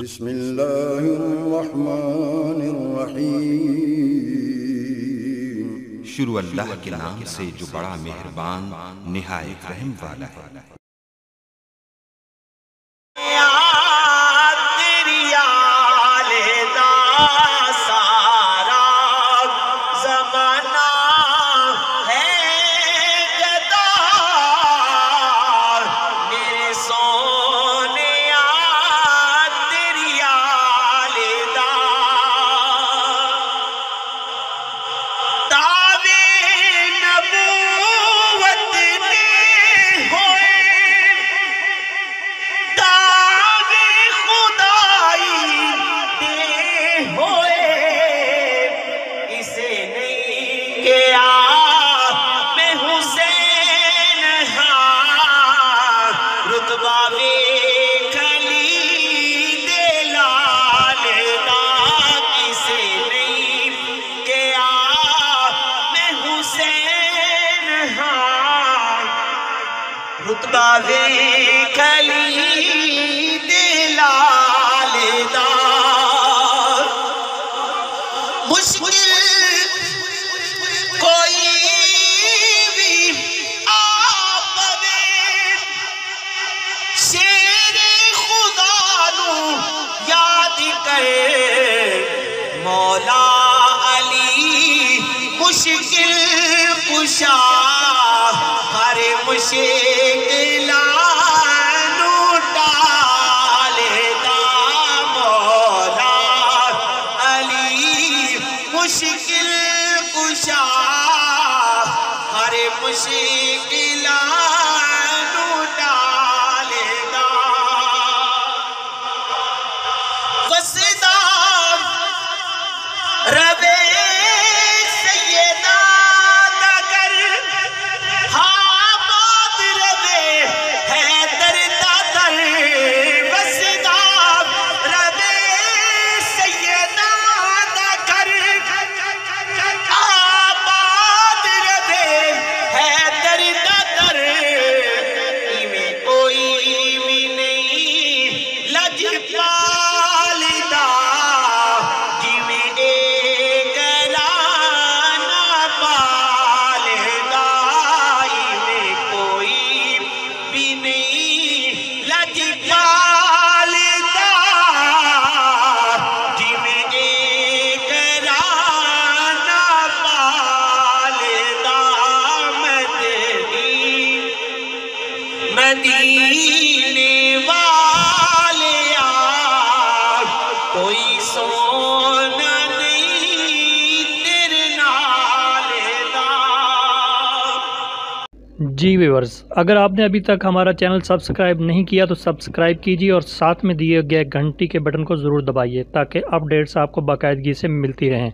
بسم اللہ الرحمن الرحیم۔ شروع اللہ کے نام سے جو بڑا مہربان نہایت رحم والا ہے۔ رتبہ کلی دلال دا مشکل کوئی بھی آپوے شیر خدا نو یاد کرے مولا علی مشکل کشا ہر مشکل مشکل کشا ہر مشکل نو ڈالے دا قصدہ رب سیدہ دگر حامد رب حیدر دگر قصدہ رب سیدہ دگر آباد رب حیدر دگر میں کوئی بھی نہیں لج پالدہ مدینے والے کوئی سونا نہیں تیرے نالے دا۔ جی ویورز، اگر آپ نے ابھی تک ہمارا چینل سبسکرائب نہیں کیا تو سبسکرائب کیجیے اور ساتھ میں دیے گئے گھنٹی کے بٹن کو ضرور دبائیے تاکہ اپڈیٹس آپ کو باقاعدگی سے ملتی رہیں۔